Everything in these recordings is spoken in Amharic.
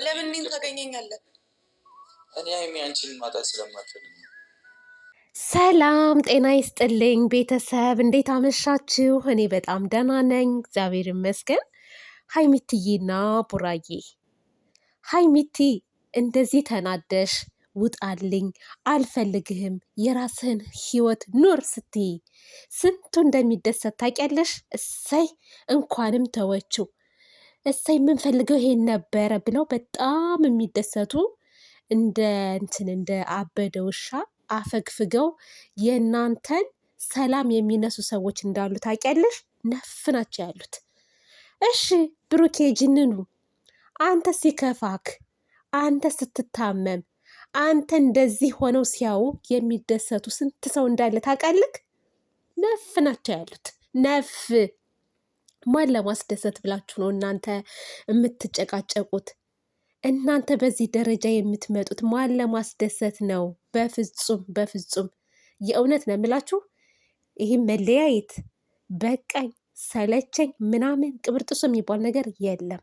ለምን እኔን ታገኘኛለህ? እኔ ሀይሚ አንቺን ማጣት ስለማልፈልግ ነው። ሰላም ጤና ይስጥልኝ ቤተሰብ፣ እንዴት አመሻችሁ? እኔ በጣም ደህና ነኝ፣ እግዚአብሔር ይመስገን። ሀይሚትዬና ቡራዬ፣ ሀይሚቲ እንደዚህ ተናደሽ ውጣልኝ፣ አልፈልግህም፣ የራስህን ህይወት ኑር ስትይ ስንቱ እንደሚደሰት ታውቂያለሽ? እሰይ እንኳንም ተወችው፣ እሰይ የምንፈልገው ይሄን ነበረ ብለው በጣም የሚደሰቱ እንደ አበደ ውሻ አፈግፍገው የእናንተን ሰላም የሚነሱ ሰዎች እንዳሉ ታውቂያለሽ? ነፍ ናቸው ያሉት። እሺ ብሩኬ ጅንኑ፣ አንተ ሲከፋክ፣ አንተ ስትታመም፣ አንተ እንደዚህ ሆነው ሲያዩ የሚደሰቱ ስንት ሰው እንዳለ ታውቃለህ? ነፍ ናቸው ያሉት። ነፍ ማን ለማስደሰት ብላችሁ ነው እናንተ የምትጨቃጨቁት? እናንተ በዚህ ደረጃ የምትመጡት ማን ለማስደሰት ነው? በፍጹም በፍጹም፣ የእውነት ነው የምላችሁ። ይህም መለያየት በቃኝ ሰለቸኝ ምናምን ቅብርጥሱ የሚባል ነገር የለም።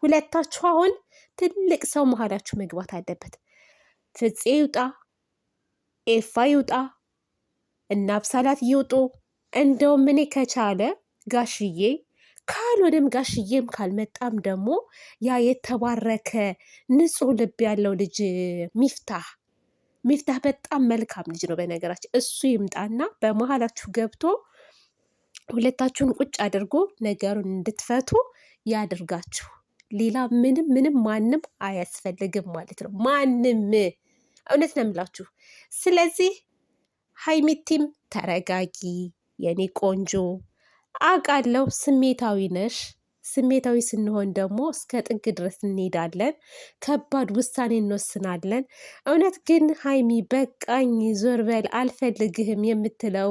ሁለታችሁ አሁን ትልቅ ሰው መሀላችሁ መግባት አለበት። ፍፄ ይውጣ፣ ኤፋ ይውጣ፣ እና አብሳላት ይውጡ። እንደውም እኔ ከቻለ ጋሽዬ ካልሆነም ጋሽዬም ካልመጣም ደግሞ ያ የተባረከ ንጹሕ ልብ ያለው ልጅ ሚፍታህ በጣም መልካም ልጅ ነው በነገራችን። እሱ ይምጣና በመሀላችሁ ገብቶ ሁለታችሁን ቁጭ አድርጎ ነገሩን እንድትፈቱ ያድርጋችሁ። ሌላ ምንም ማንም አያስፈልግም ማለት ነው። ማንም፣ እውነት ነው የምላችሁ። ስለዚህ ሀይሚቲም ተረጋጊ የኔ ቆንጆ። አውቃለሁ ስሜታዊ ነሽ። ስሜታዊ ስንሆን ደግሞ እስከ ጥግ ድረስ እንሄዳለን፣ ከባድ ውሳኔ እንወስናለን። እውነት ግን ሀይሚ በቃኝ ዞር በል አልፈልግህም የምትለው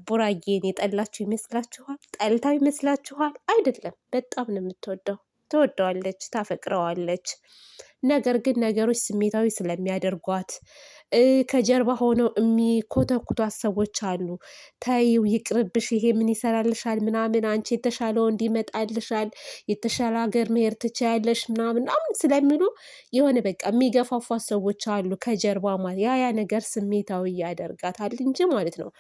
ቡራዬን የጠላችሁ ይመስላችኋል? ጠልታው ይመስላችኋል? አይደለም፣ በጣም ነው የምትወደው፣ ትወደዋለች፣ ታፈቅረዋለች። ነገር ግን ነገሮች ስሜታዊ ስለሚያደርጓት ከጀርባ ሆነው የሚኮተኩቷት ሰዎች አሉ። ተይው ይቅርብሽ፣ ይሄ ምን ይሰራልሻል ምናምን፣ አንቺ የተሻለ ወንድ ይመጣልሻል፣ የተሻለ ሀገር መሄድ ትችያለሽ ምናምን ስለሚሉ የሆነ በቃ የሚገፋፏት ሰዎች አሉ ከጀርባ ማለት ያ ነገር ስሜታዊ ያደርጋታል እንጂ ማለት ነው።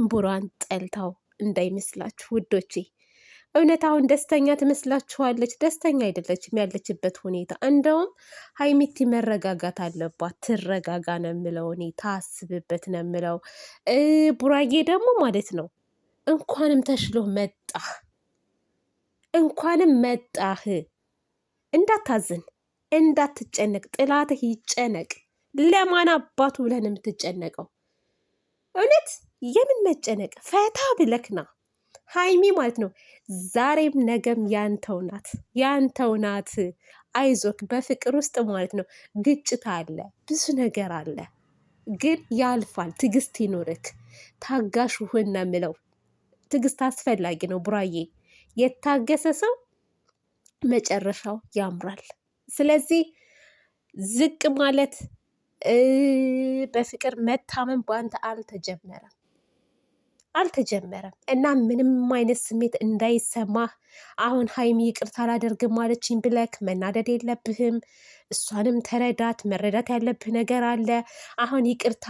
ቡራን ጠልታው እንዳይመስላችሁ ውዶቼ። እውነት አሁን ደስተኛ ትመስላችኋለች? ደስተኛ አይደለችም ያለችበት ሁኔታ። እንደውም ሀይሚቲ መረጋጋት አለባት። ትረጋጋ ነው የምለው እኔ፣ ታስብበት ነው የምለው። ቡራዬ ደግሞ ማለት ነው እንኳንም ተሽሎ መጣህ፣ እንኳንም መጣህ። እንዳታዝን፣ እንዳትጨነቅ፣ ጥላትህ ይጨነቅ። ለማን አባቱ ብለን የምትጨነቀው? እውነት የምን መጨነቅ? ፈታ ብለክና ሀይሚ ማለት ነው ዛሬም ነገም ያንተው ናት፣ ያንተው ናት። አይዞክ። በፍቅር ውስጥ ማለት ነው ግጭት አለ፣ ብዙ ነገር አለ፣ ግን ያልፋል። ትዕግስት ይኖርክ፣ ታጋሽ ሁን ነው የምለው። ትዕግስት አስፈላጊ ነው ቡራዬ። የታገሰ ሰው መጨረሻው ያምራል። ስለዚህ ዝቅ ማለት በፍቅር መታመን በአንተ አልተጀመረም እና ምንም አይነት ስሜት እንዳይሰማህ። አሁን ሀይሚ ይቅርታ አላደርግም ማለችኝ ብለክ መናደድ የለብህም። እሷንም ተረዳት። መረዳት ያለብህ ነገር አለ። አሁን ይቅርታ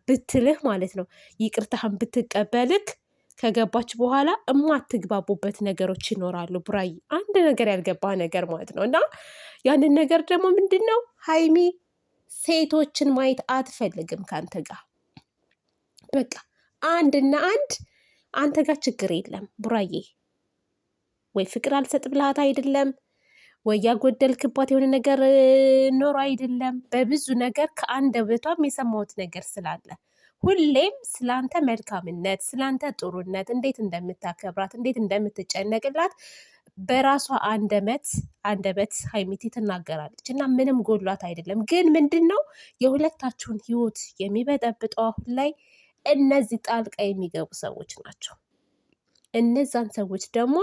ብትልህ ማለት ነው ይቅርታህን ብትቀበልክ ከገባች በኋላ እማትግባቡበት ነገሮች ይኖራሉ። ቡራዬ አንድ ነገር ያልገባህ ነገር ማለት ነው እና ያንን ነገር ደግሞ ምንድን ነው ሀይሚ ሴቶችን ማየት አትፈልግም ከአንተ ጋር። በቃ አንድና አንተ ጋር ችግር የለም ቡራዬ። ወይ ፍቅር አልሰጥ ብልሃት አይደለም፣ ወይ ያጎደልክባት የሆነ ነገር ኖሮ አይደለም። በብዙ ነገር ከአንደበቷም የሰማሁት ነገር ስላለ ሁሌም ስላንተ መልካምነት፣ ስላንተ ጥሩነት፣ እንዴት እንደምታከብራት፣ እንዴት እንደምትጨነቅላት በራሷ አንደበት ሀይሚቲ ትናገራለች እና ምንም ጎሏት አይደለም። ግን ምንድን ነው የሁለታችሁን ህይወት የሚበጠብጠው አሁን ላይ እነዚህ ጣልቃ የሚገቡ ሰዎች ናቸው። እነዛን ሰዎች ደግሞ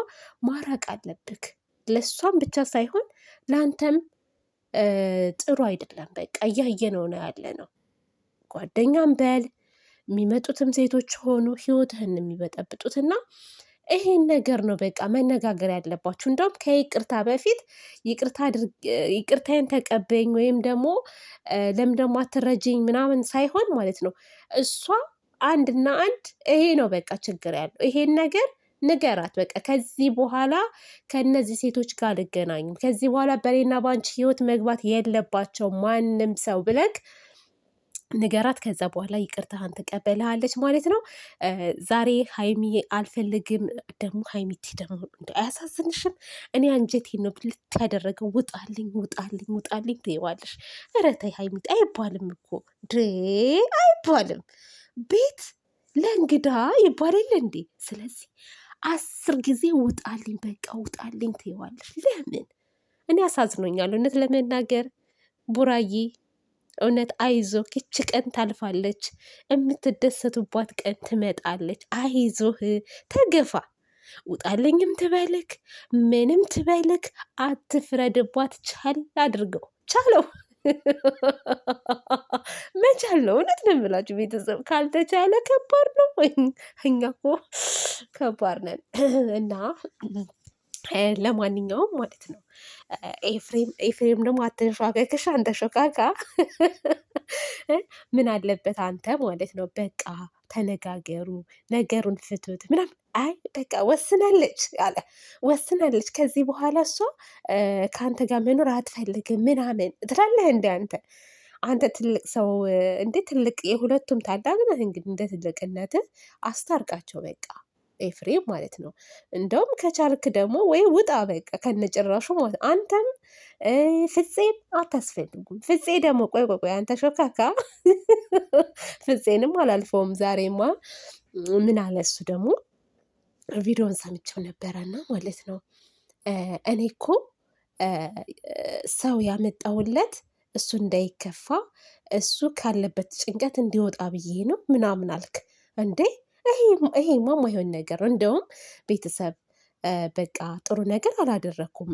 ማራቅ አለብክ። ለእሷም ብቻ ሳይሆን ለአንተም ጥሩ አይደለም። በቃ እያየነው ነው ያለ ነው። ጓደኛም በል የሚመጡትም ሴቶች ሆኑ ህይወትህን የሚበጠብጡትና ይሄን ነገር ነው በቃ መነጋገር ያለባችሁ። እንደውም ከይቅርታ በፊት ይቅርታዬን ተቀበኝ ወይም ደግሞ ለምን ደግሞ አትረጅኝ ምናምን ሳይሆን ማለት ነው እሷ አንድና አንድ ይሄ ነው በቃ ችግር ያለው ይሄን ነገር ንገራት። በቃ ከዚህ በኋላ ከእነዚህ ሴቶች ጋር አልገናኝም፣ ከዚህ በኋላ በኔና ባንቺ ህይወት መግባት የለባቸው ማንም ሰው ብለክ ንገራት። ከዛ በኋላ ይቅርታህን ትቀበልሃለች ማለት ነው። ዛሬ ሀይሚ አልፈልግም ደግሞ ሀይሚቲ ደግሞ አያሳዝንሽም? እኔ አንጀቴን ነው ብልት ያደረገው። ውጣልኝ ውጣልኝ ውጣልኝ ትይዋለሽ። ኧረ ተይ ሀይሚቲ አይባልም እኮ ድሬ አይባልም። ቤት ለእንግዳ ይባላል እንዴ? ስለዚህ 10 ጊዜ ውጣልኝ በቃ ውጣልኝ ትይዋለሽ። ለምን? እኔ አሳዝኖኛል እውነት ለመናገር ቡራዬ እውነት አይዞህ፣ ይች ቀን ታልፋለች፣ የምትደሰቱባት ቀን ትመጣለች። አይዞህ፣ ተገፋ። ውጣልኝም ትበልክ ምንም ትበልክ አትፍረድባት። ቻል አድርገው፣ ቻለው። መቻል ነው። እውነት ነው የምላችሁ ቤተሰብ፣ ካልተቻለ ከባድ ነው። እኛ እኮ ከባድ ነን እና ለማንኛውም ማለት ነው ኤፍሬም ደግሞ አትንሿከክሽ፣ አንተ ሾካካ ምን አለበት አንተ ማለት ነው። በቃ ተነጋገሩ፣ ነገሩን ፍቱት ምናምን። አይ በቃ ወስናለች አለ ወስናለች። ከዚህ በኋላ እሷ ከአንተ ጋር መኖር አትፈልግም ምናምን ትላለህ እንደ አንተ ትልቅ ሰው እንዴ ትልቅ የሁለቱም ታላቅ ነህ። እንግዲህ እንደ ትልቅነትህ አስታርቃቸው በቃ ኤፍሬም ማለት ነው። እንደውም ከቻልክ ደግሞ ወይ ውጣ በቃ ከነጭራሹ ማለት አንተም ፍፄም አታስፈልጉም። ፍፄ ደግሞ ቆይ አንተ ሾካካ ፍፄንም አላልፈውም። ዛሬማ ምን አለ እሱ ደግሞ ቪዲዮን ሰምቼው ነበረና ማለት ነው እኔ እኮ ሰው ያመጣውለት እሱ እንዳይከፋ እሱ ካለበት ጭንቀት እንዲወጣ ብዬ ነው ምናምን አልክ እንዴ? ይሄማ ማይሆን ነገር ነው። እንደውም ቤተሰብ በቃ ጥሩ ነገር አላደረኩም፣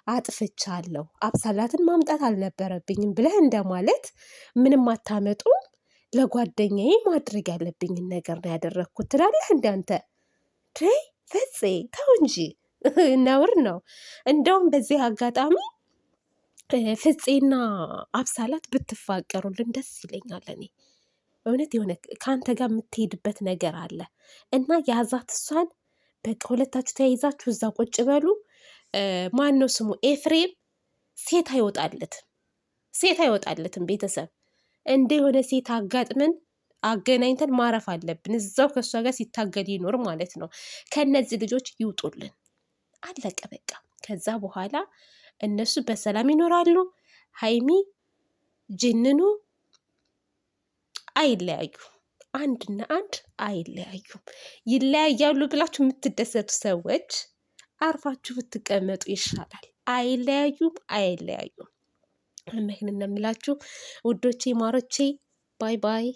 አጥፍቻለሁ፣ አብሳላትን ማምጣት አልነበረብኝም ብለህ እንደማለት ምንም አታመጡም፣ ለጓደኛዬ ማድረግ ያለብኝን ነገር ነው ያደረግኩት ትላለህ እንዳንተ። ፈፄ ተው እንጂ ነውር ነው። እንደውም በዚህ አጋጣሚ ፍፄና አብሳላት ብትፋቀሩልን ደስ ይለኛል እኔ እውነት የሆነ ከአንተ ጋር የምትሄድበት ነገር አለ እና ያዛት እሷን በቃ ሁለታችሁ ተያይዛችሁ እዛ ቁጭ በሉ። ማን ነው ስሙ ኤፍሬም ሴት አይወጣለትም ቤተሰብ እንደ የሆነ ሴት አጋጥመን አገናኝተን ማረፍ አለብን። እዛው ከእሷ ጋር ሲታገል ይኖር ማለት ነው። ከነዚህ ልጆች ይውጡልን፣ አለቀ በቃ። ከዛ በኋላ እነሱ በሰላም ይኖራሉ። ሀይሚ ጅንኑ አይለያዩ፣ አንድና አንድ አይለያዩም። ይለያያሉ ብላችሁ የምትደሰቱ ሰዎች አርፋችሁ ብትቀመጡ ይሻላል። አይለያዩም። ይህንን ነው የምላችሁ ውዶቼ ማሮቼ። ባይ ባይ።